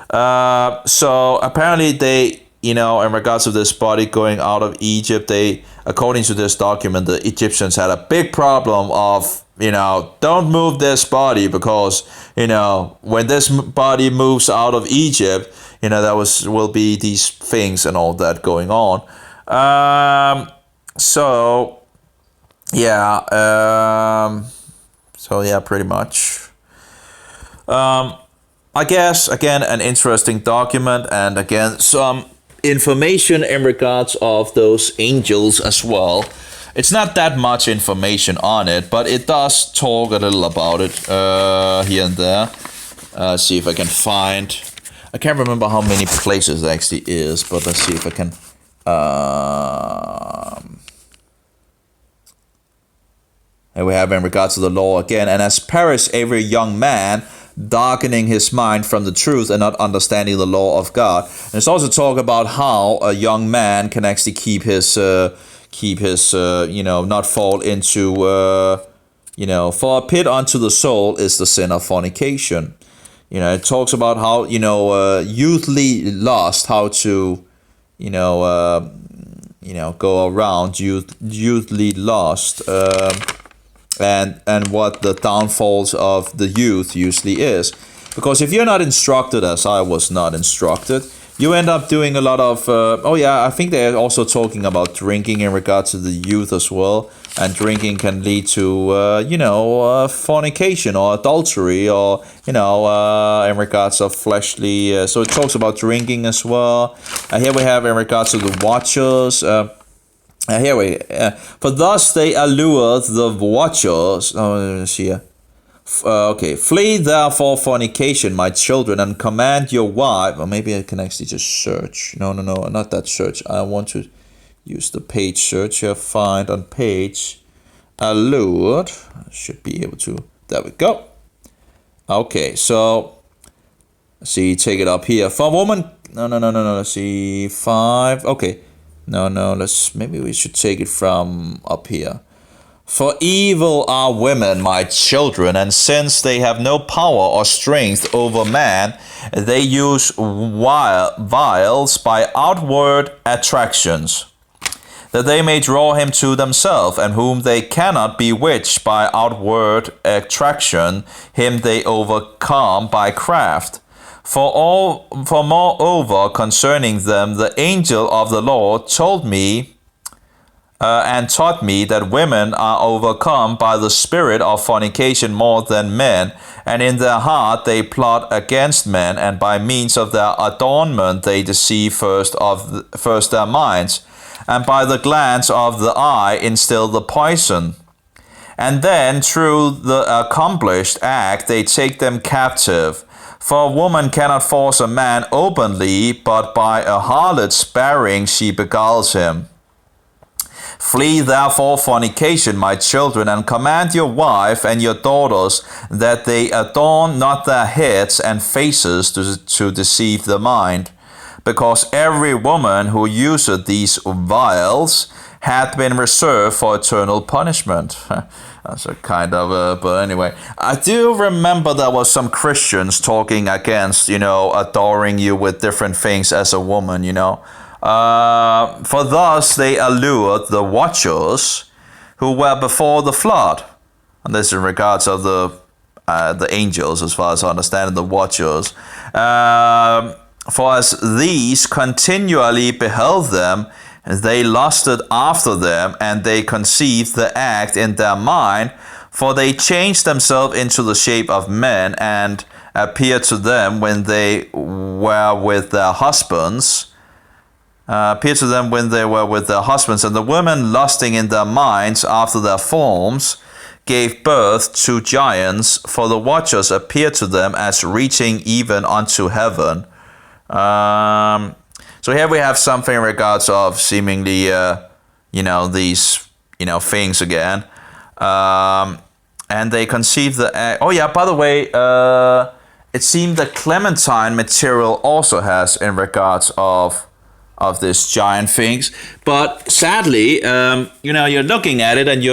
So apparently they, in regards to this body going out of Egypt, according to this document, the Egyptians had a big problem of, don't move this body because, when this body moves out of Egypt, there will be these things and all that going on. Pretty much. I guess, again, an interesting document, and again, some information in regards of those angels as well. It's not that much information on it, but it does talk a little about it here and there. See if I can find. I can't remember how many places it actually is, but let's see if I can. And we have in regards to the law again, and as perish every young man, darkening his mind from the truth and not understanding the law of God. And it's also talk about how a young man can actually keep his not fall into, for a pit unto the soul is the sin of fornication. It talks about how, youthly lust, how to, go around youthly lust, and what the downfalls of the youth usually is. Because if you're not instructed, as I was not instructed, you end up doing a lot of, I think they're also talking about drinking in regards to the youth as well. And drinking can lead to, fornication or adultery or, in regards of fleshly. So it talks about drinking as well. Here we have in regards to the watchers. For thus they allured the watchers. Let's see here. Flee therefore fornication, my children, and command your wife. Or maybe I can actually just search. No, not that search. I want to use the page search here. Find on page allured. I should be able to. There we go. Okay, so see, take it up here. For woman. No. Let's see. 5. Okay. No, maybe we should take it from up here. For evil are women, my children, and since they have no power or strength over man, they use wiles by outward attractions, that they may draw him to themselves, and whom they cannot bewitch by outward attraction, him they overcome by craft. For moreover, concerning them, the angel of the Lord told me and taught me that women are overcome by the spirit of fornication more than men, and in their heart they plot against men, and by means of their adornment they deceive first their minds, and by the glance of the eye instill the poison. And then through the accomplished act they take them captive. For a woman cannot force a man openly, but by a harlot's bearing she beguiles him. Flee therefore fornication, my children, and command your wife and your daughters that they adorn not their heads and faces to deceive the mind. Because every woman who useth these vials hath been reserved for eternal punishment. That's a kind of but anyway, I do remember there was some Christians talking against, adoring you with different things as a woman, For thus they allured the watchers who were before the flood. And this in regards of the angels, as far as I understand, the watchers. For as these continually beheld them, they lusted after them, and they conceived the act in their mind, for they changed themselves into the shape of men, and appeared to them when they were with their husbands. And the women lusting in their minds after their forms gave birth to giants, for the watchers appeared to them as reaching even unto heaven. So here we have something in regards of seemingly, these, things again. And they conceived the... Oh yeah, by the way, it seemed that Clementine material also has in regards of this giant things. But sadly, you're looking at it and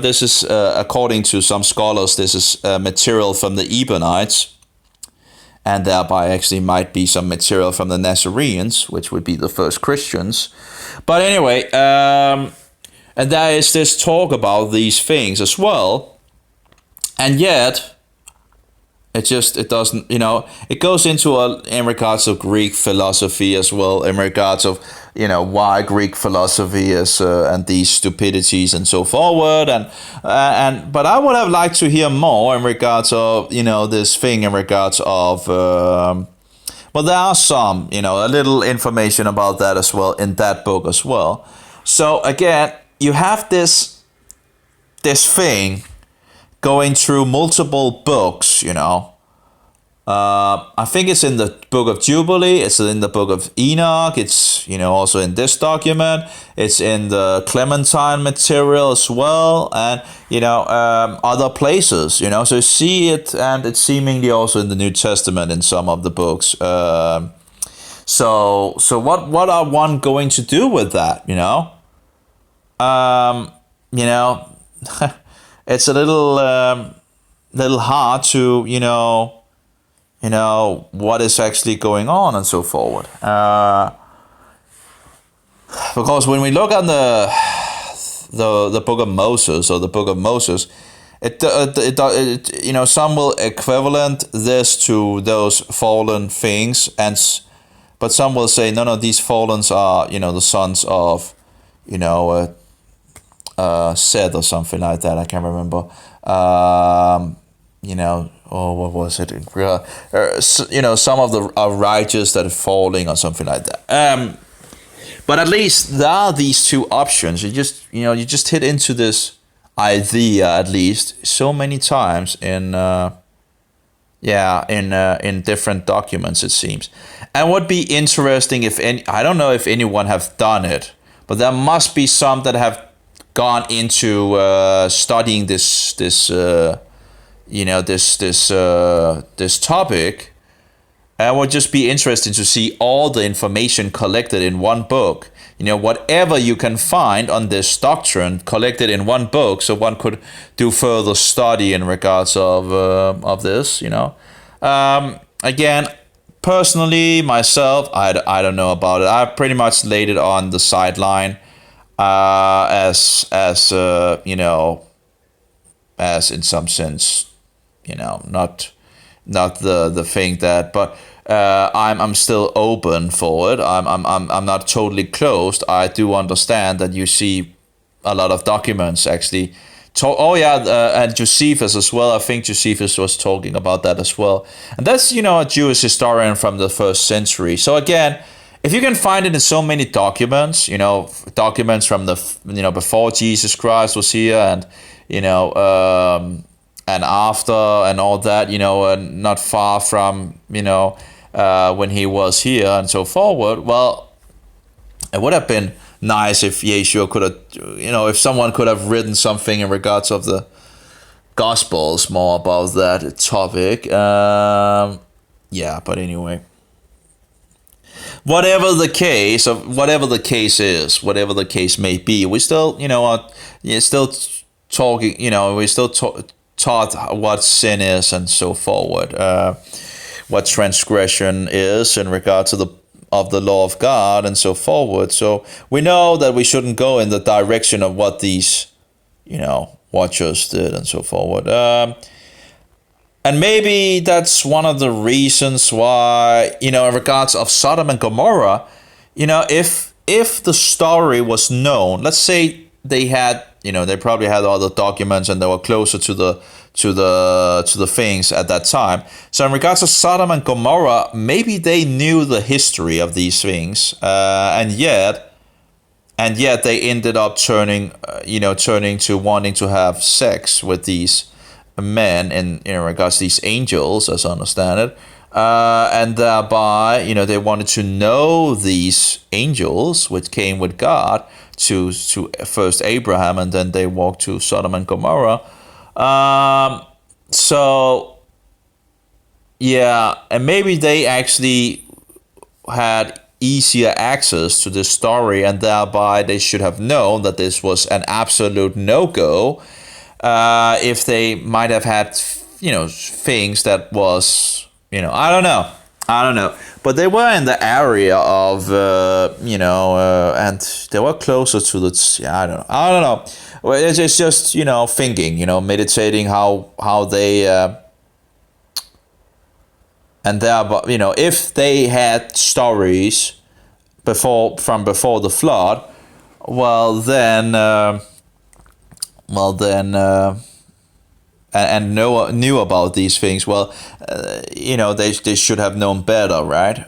this is, according to some scholars, this is material from the Ebionites. And thereby actually might be some material from the Nazarenes, which would be the first Christians. But anyway, and there is this talk about these things as well. And yet, it doesn't, it goes into in regards of Greek philosophy as well, in regards of, why Greek philosophy is, and these stupidities and so forward. But I would have liked to hear more in regards of, this thing in regards of, well, there are some, a little information about that as well in that book as well. So again, you have this thing going through multiple books, I think it's in the book of Jubilee, it's in the book of Enoch, it's, also in this document, it's in the Clementine material as well, and, other places, so you see it, and it's seemingly also in the New Testament in some of the books. So what are one going to do with that, it's a little hard to, what is actually going on and so forward. Because when we look on the book of Moses or the book of Moses, it some will equivalent this to those fallen things, but some will say no, these fallens are the sons of Seth or something like that. I can't remember. What was it? Some of the righteous that are falling or something like that. But at least there are these two options. You just hit into this idea at least so many times in different documents, it seems. And would be interesting I don't know if anyone have done it, but there must be some that have gone into studying this topic, it would just be interesting to see all the information collected in one book. Whatever you can find on this doctrine collected in one book, so one could do further study in regards of this. Again, personally, myself, I don't know about it. I pretty much laid it on the sideline, as as in some sense, not the thing that, but I'm still open for it. I'm not totally closed. I do understand that you see a lot of documents actually. And Josephus as well. I think Josephus was talking about that as well. And that's a Jewish historian from the 1st century. So again, if you can find it in so many documents, documents from the before Jesus Christ was here, and and after, and all that, not far from when he was here and so forward. Well, it would have been nice if Yeshua could have, if someone could have written something in regards of the Gospels more about that topic. Yeah, but anyway, whatever the case is, whatever the case may be, we still, are still talking, we still taught what sin is and so forward, what transgression is in regard to the law of God and so forward. So we know that we shouldn't go in the direction of what these, watchers did and so forward. And maybe that's one of the reasons why, in regards of Sodom and Gomorrah, if the story was known, let's say they had, they probably had all the documents and they were closer to the things at that time. So in regards to Sodom and Gomorrah, maybe they knew the history of these things, and yet they ended up turning to wanting to have sex with these men in regards to these angels, as I understand it, and thereby they wanted to know these angels which came with God to first Abraham, and then they walked to Sodom and Gomorrah. So yeah, and maybe they actually had easier access to this story, and thereby they should have known that this was an absolute no-go, if they might have had things that was I don't know, but they were in the area of and they were closer to the I don't know. Well, it's just thinking, meditating how they and thereby if they had stories before the flood, well then and knew about these things, well, they should have known better, right?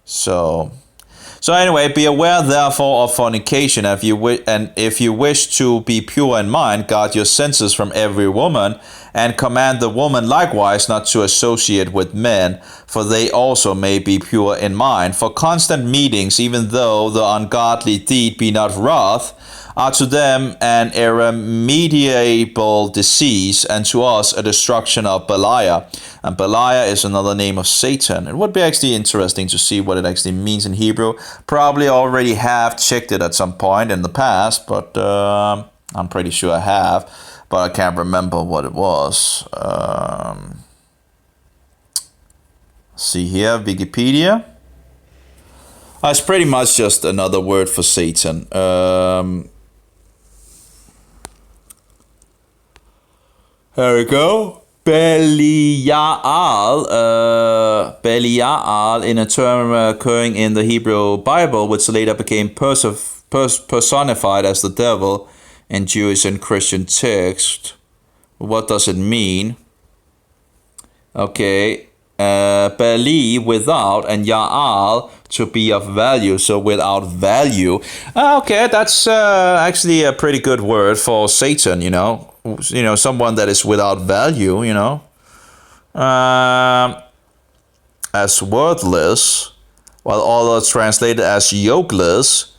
So anyway, be aware therefore of fornication, and if you wish to be pure in mind, guard your senses from every woman, and command the woman likewise not to associate with men, for they also may be pure in mind. For constant meetings, even though the ungodly deed be not wrath, are to them an irremediable disease, and to us a destruction of Belial. And Belial is another name of Satan. It would be actually interesting to see what it actually means in Hebrew. Probably already have checked it at some point in the past, but I'm pretty sure I have, but I can't remember what it was. See here, Wikipedia. It's pretty much just another word for Satan. Here we go. Belial, in a term occurring in the Hebrew Bible, which later became personified as the devil in Jewish and Christian text. What does it mean? Okay, Beli, without, and Ya'al, to be of value, so without value. Okay, that's actually a pretty good word for Satan, someone that is without value, as worthless, while others translated as yokeless,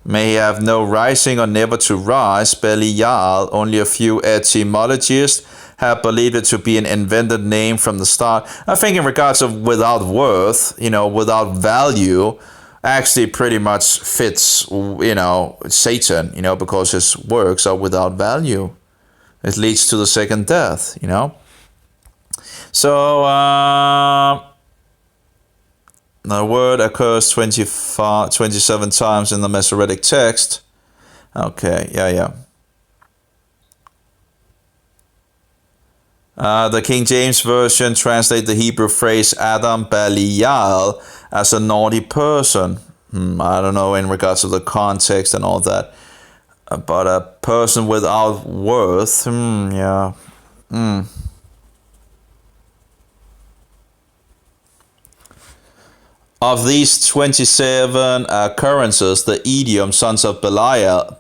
may have no rising or never to rise. Belial, only a few etymologists have believed it to be an invented name from the start. I think in regards of without worth, without value, actually pretty much fits, Satan, because his works are without value. It leads to the second death, So, the word occurs 27 times in the Masoretic text. Okay, yeah. The King James Version translates the Hebrew phrase Adam Belial as a naughty person. I don't know in regards to the context and all that. But a person without worth, yeah. Of these 27 occurrences, the idiom sons of Belial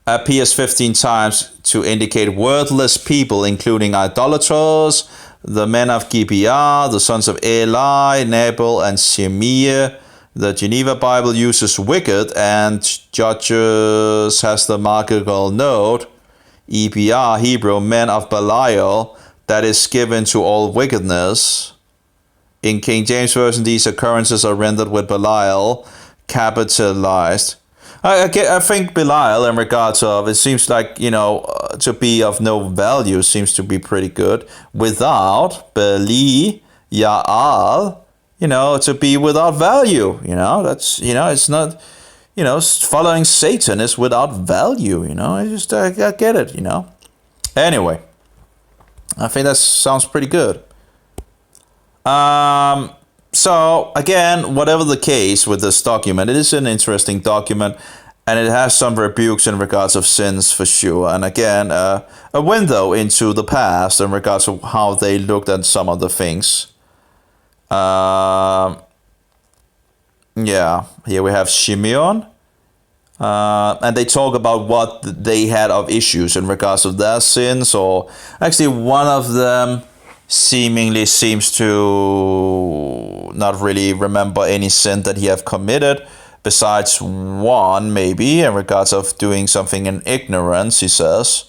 appears 15 times to indicate worthless people, including idolaters, the men of Gibeah, the sons of Eli, Nebel, and Shemir. The Geneva Bible uses wicked, and Judges has the marketable note, EBR, Hebrew, men of Belial, that is given to all wickedness. In King James Version, these occurrences are rendered with Belial capitalized. I think Belial, in regards of, it seems like, to be of no value, seems to be pretty good. Without Beli, Yaal, to be without value, that's, it's not, following Satan is without value, I get it, Anyway, I think that sounds pretty good. So again, whatever the case with this document, it is an interesting document, and it has some rebukes in regards of sins for sure. And again, a window into the past in regards to how they looked at some of the things. Yeah, here we have Shimeon, and they talk about what they had of issues in regards of their sins, or actually one of them seemingly seems to not really remember any sin that he have committed, besides one maybe in regards of doing something in ignorance, he says.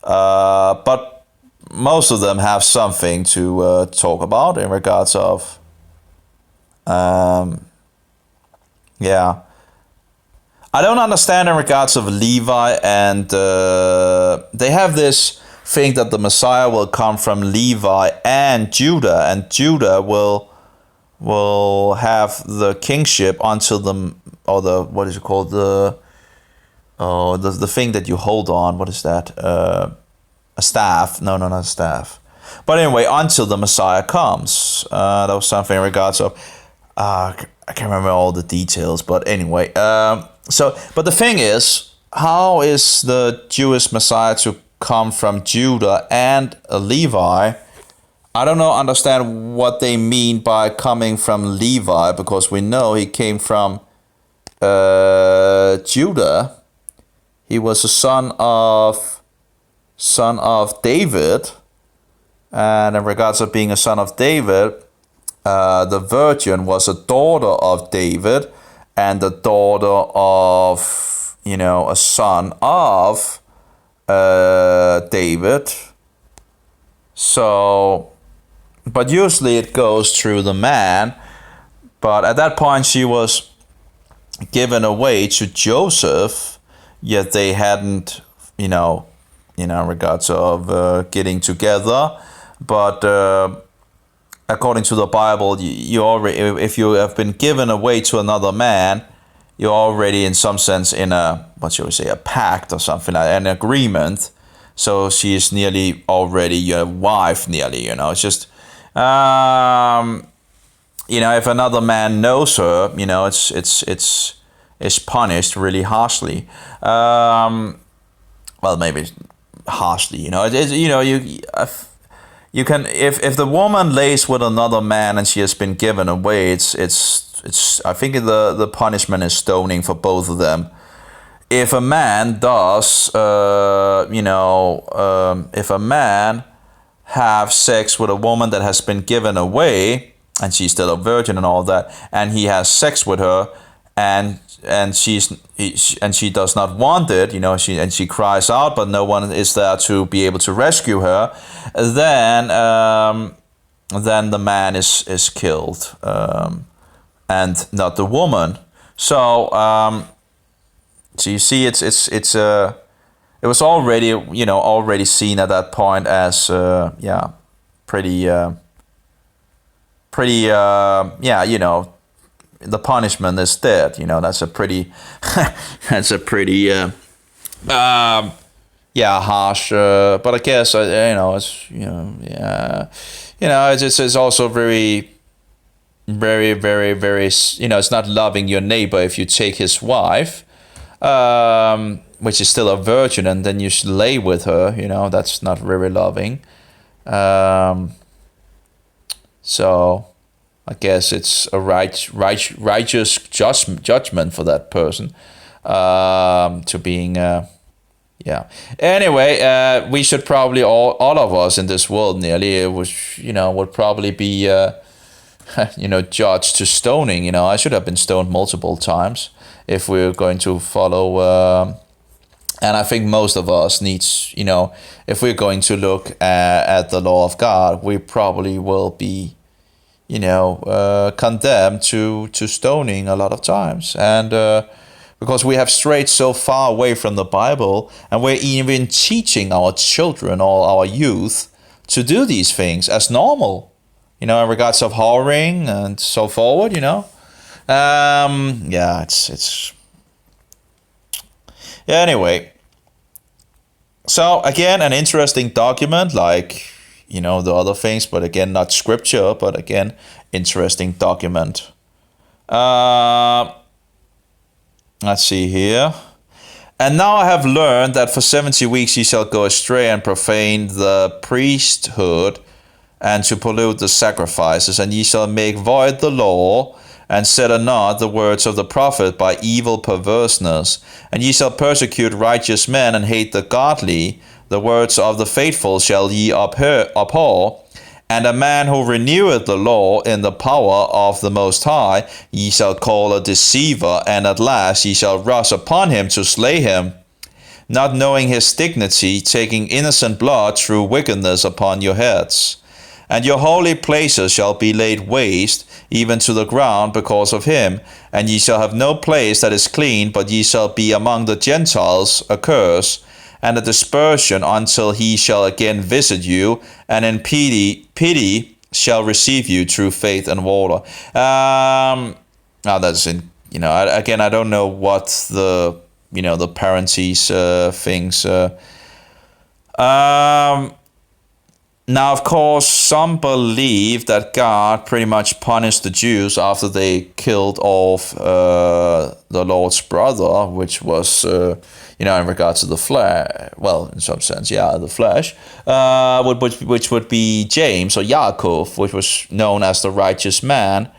But most of them have something to talk about in regards of, yeah. I don't understand in regards of Levi, and they have this thing that the Messiah will come from Levi and Judah will have the kingship until the, or the, what is it called, the thing that you hold on, what is that, a staff, no, not a staff, but anyway, until the Messiah comes. That was something in regards of, I can't remember all the details, but anyway, but the thing is, how is the Jewish Messiah to come from Judah and Levi? I don't understand what they mean by coming from Levi, because we know he came from Judah. He was a son of David, and in regards of being a son of David, the virgin was a daughter of David, and the daughter of, a son of David. So, but usually it goes through the man. But at that point she was given away to Joseph, yet they hadn't, in regards of getting together. But according to the Bible, you already, if you have been given away to another man, you're already in some sense in a, what should we say, a pact or something, like an agreement. So she is nearly already your wife, nearly, it's just, if another man knows her, it's punished really harshly. Well, maybe harshly, you can, if the woman lays with another man and she has been given away, it's I think the punishment is stoning for both of them. If a man does, if a man have sex with a woman that has been given away, and she's still a virgin and all that, and he has sex with her, and she does not want it, she cries out, but no one is there to be able to rescue her, then the man is killed, and not the woman. So you see, it was already seen at that point as pretty the punishment is dead. That's a pretty harsh. But I guess it's also very, very, very, very. It's not loving your neighbor if you take his wife, which is still a virgin, and then you lay with her. That's not very loving. So I guess it's a righteous judgment for that person, to being. Anyway, we should probably all of us in this world nearly would probably be judged to stoning. I should have been stoned multiple times if we're going to follow. And I think most of us needs, if we're going to look at the law of God, we probably will be, condemned to stoning a lot of times. And because we have strayed so far away from the Bible, and we're even teaching our children or our youth to do these things as normal, in regards of whoring and so forward, anyway. So again, an interesting document, like the other things, but again, not scripture, but again, interesting document. Let's see here. And now I have learned that for 70 weeks ye shall go astray and profane the priesthood, and to pollute the sacrifices, and ye shall make void the law, and set at naught the words of the prophet by evil perverseness. And ye shall persecute righteous men, and hate the godly. The words of the faithful shall ye abhor. And a man who reneweth the law in the power of the Most High, ye shall call a deceiver, and at last ye shall rush upon him to slay him, not knowing his dignity, taking innocent blood through wickedness upon your heads. And your holy places shall be laid waste, even to the ground, because of him. And ye shall have no place that is clean, but ye shall be among the Gentiles a curse, and a dispersion, until he shall again visit you, and in pity shall receive you through faith and water. Now that's in, again, I don't know what the, the parentheses things. Now, of course, some believe that God pretty much punished the Jews after they killed off the Lord's brother, which was, in regards to the flesh, well, in some sense, the flesh, which would be James or Yaakov, which was known as the righteous man.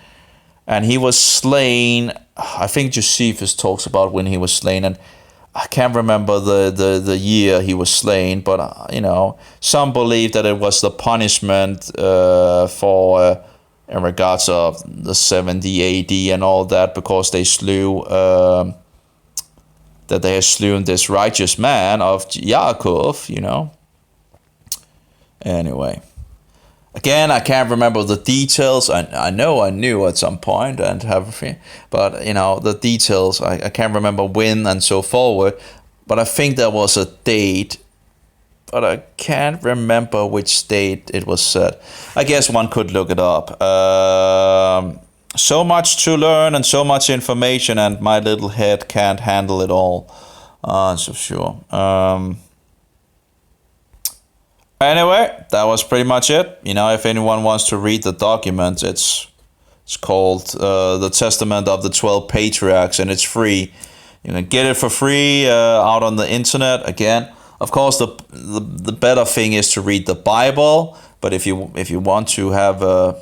And he was slain, I think Josephus talks about when he was slain, and I can't remember the year he was slain, but some believe that it was the punishment for in regards of the 70 AD and all that, because they slew that they had slain this righteous man of Yaakov. Anyway, again, I can't remember the details. I know I knew at some point and everything, but the details I can't remember when and so forward. But I think there was a date, but I can't remember which date it was set. I guess one could look it up. So much to learn and so much information, and my little head can't handle it all. So sure. Anyway, that was pretty much it. If anyone wants to read the document, it's called The Testament of the 12 Patriachs, and it's free. You can get it for free out on the internet. Again, of course, the better thing is to read the Bible. But if you want to have a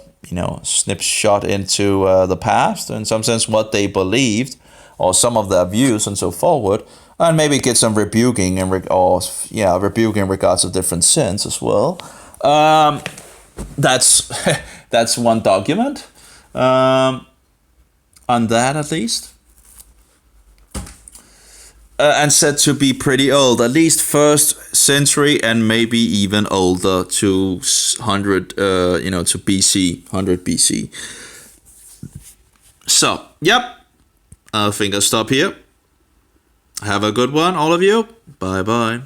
snapshot into the past, in some sense, what they believed, or some of their views and so forward, and maybe get some rebuking rebuking in regards to different sins as well. That's one document. On that, at least. and said to be pretty old, at least first century and maybe even older to 100, to BC, 100 BC. So, yep, I think I'll stop here. Have a good one, all of you. Bye bye.